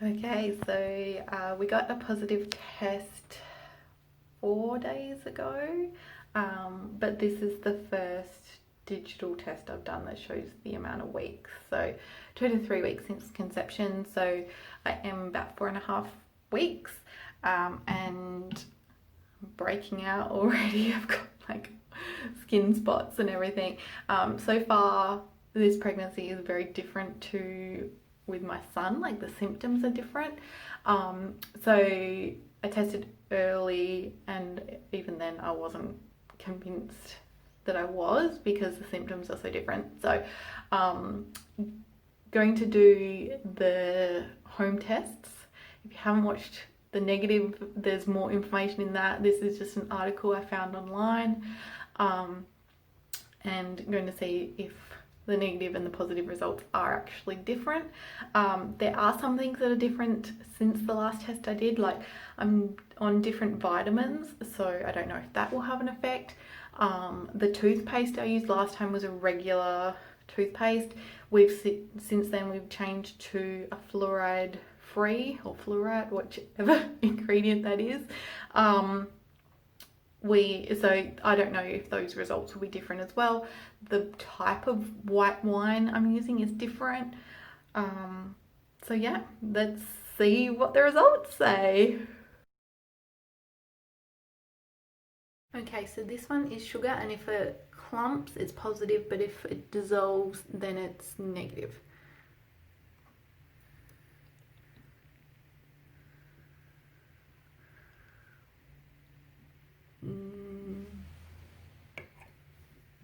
Okay, so we got a positive test 4 days ago, but this is the first digital test I've done that shows the amount of weeks. So 2 to 3 weeks since conception, so I am about 4.5 weeks, and breaking out already. I've got like skin spots and everything. So far, this pregnancy is very different to with my son, like the symptoms are different. So I tested early, and even then I wasn't convinced that I was, because the symptoms are so different. So going to do the home tests. If you haven't watched the negative, there's more information in that. This is just an article I found online, and going to see if the negative and the positive results are actually different. There are some things that are different since the last test I did, like I'm on different vitamins, so I don't know if that will have an effect. The toothpaste I used last time was a regular toothpaste. Since then we've changed to a fluoride free, or fluoride, whichever ingredient that is. So I don't know if those results will be different as well. The type of white wine I'm using is different. So yeah, let's see what the results say. Okay, so this one is sugar, and if it clumps, it's positive, but if it dissolves, then it's negative.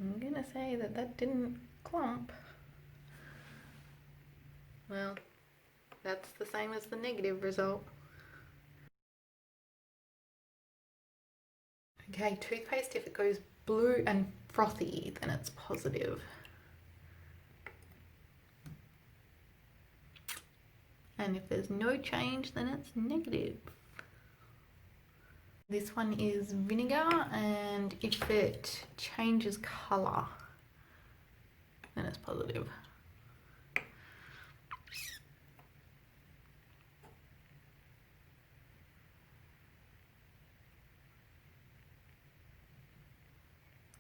I'm gonna say that didn't clump. Well, that's the same as the negative result. Okay, toothpaste, if it goes blue and frothy, then it's positive. And if there's no change, then it's negative. This one is vinegar, and if it changes colour, then it's positive.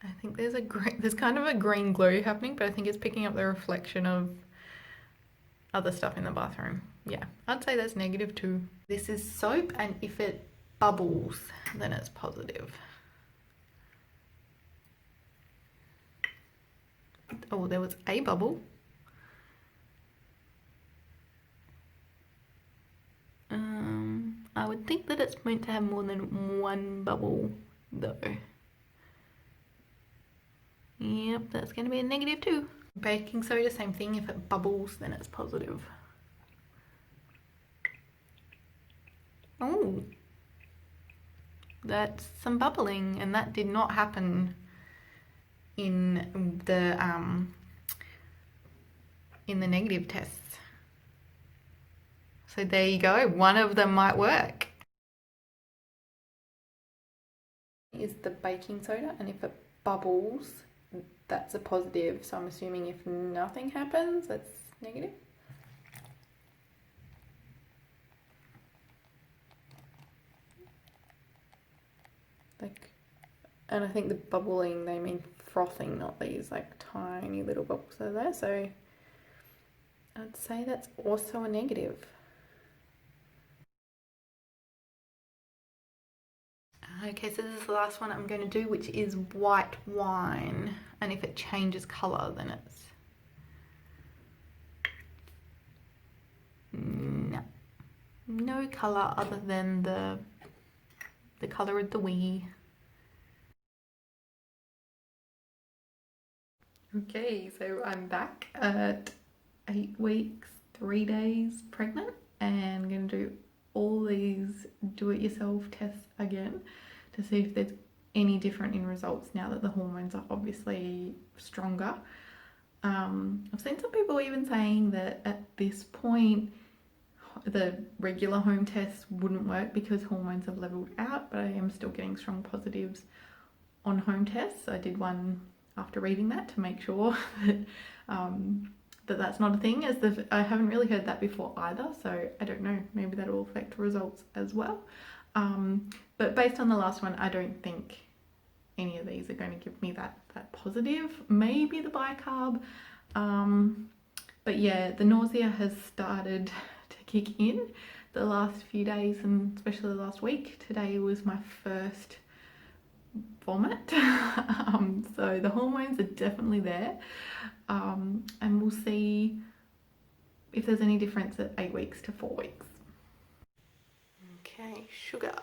I think there's kind of a green glow happening, but I think it's picking up the reflection of other stuff in the bathroom. Yeah, I'd say that's negative too. This is soap, and if it bubbles, then it's positive. Oh, there was a bubble. I would think that it's meant to have more than one bubble though. Yep, that's going to be a negative too. Baking soda, same thing. If it bubbles, then it's positive. Oh, that's some bubbling, and that did not happen in the negative tests. So there you go, one of them might work. Is the baking soda, and if it bubbles, that's a positive. So I'm assuming if nothing happens, that's negative. And I think the bubbling, they mean frothing, not these like tiny little bubbles that are there. So I'd say that's also a negative. Okay, so this is the last one I'm going to do, which is white wine. And if it changes colour, then it's... No colour other than the colour of the wee. Okay, so I'm back at 8 weeks, 3 days pregnant, and I'm going to do all these do-it-yourself tests again to see if there's any different in results now that the hormones are obviously stronger. I've seen some people even saying that at this point the regular home tests wouldn't work because hormones have leveled out, but I am still getting strong positives on home tests. I did one after reading that to make sure that that that's not a thing, as I haven't really heard that before either, so I don't know, maybe that will affect results as well. But based on the last one, I don't think any of these are going to give me that positive. Maybe the bicarb, but yeah, the nausea has started to kick in the last few days, and especially the last week. Today was my first vomit. So the hormones are definitely there, and we'll see if there's any difference at 8 weeks to 4 weeks. Okay, sugar.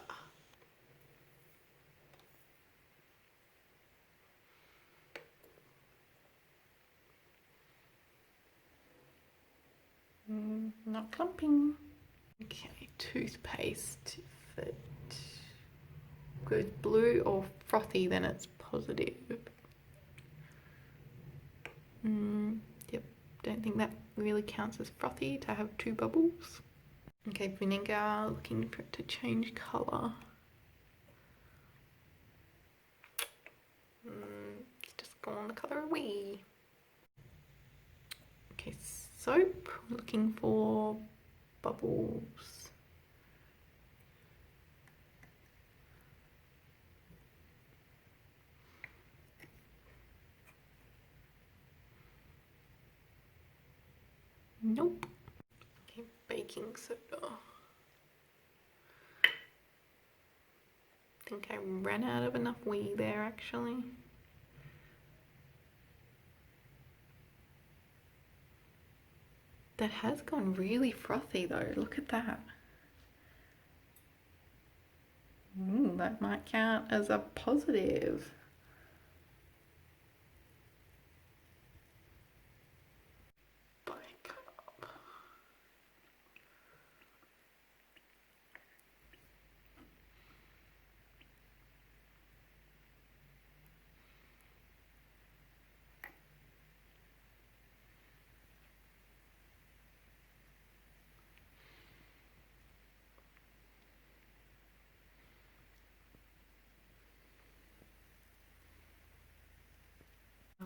Not clumping. Okay, toothpaste. If it goes blue or frothy, then it's positive. Yep, don't think that really counts as frothy to have 2 bubbles. Okay, vinegar, looking for it to change colour. It's just gone the colour away. Okay, soap, looking for bubbles. Nope. Okay, baking soda. I think I ran out of enough wee there actually. That has gone really frothy though, look at that. That might count as a positive. Bicarb.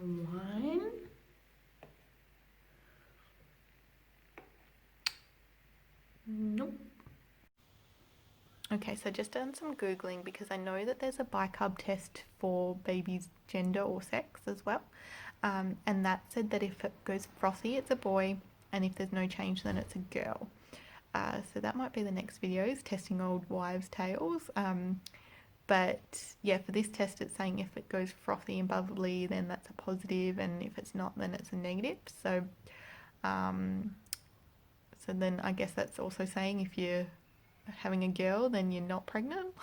Wine. Nope. Okay, so just done some Googling because I know that there's a bicarb test for babies' gender or sex as well. And that said that if it goes frothy, it's a boy, and if there's no change, then it's a girl. So that might be the next video, is testing old wives' tales. But yeah, for this test, it's saying if it goes frothy and bubbly, then that's a positive, and if it's not, then it's a negative. So, so then I guess that's also saying if you're having a girl, then you're not pregnant.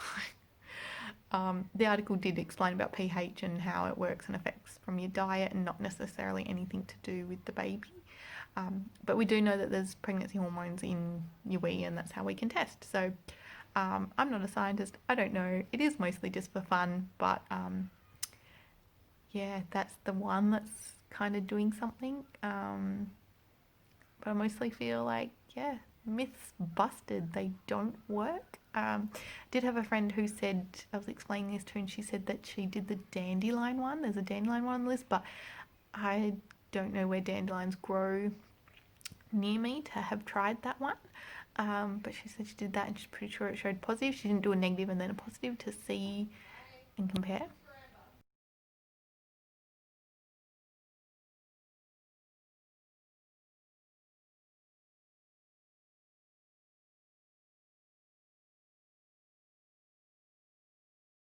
The article did explain about pH and how it works and affects from your diet, and not necessarily anything to do with the baby. But we do know that there's pregnancy hormones in your wee, and that's how we can test. So I'm not a scientist, I don't know. It is mostly just for fun, but yeah, that's the one that's kind of doing something. But I mostly feel like, yeah, myths busted. They don't work. Did have a friend who said, I was explaining this to her, and she said that she did the dandelion one. There's a dandelion one on the list, but I don't know where dandelions grow near me to have tried that one. But she said she did that and she's pretty sure it showed positive. She didn't do a negative and then a positive to see and compare.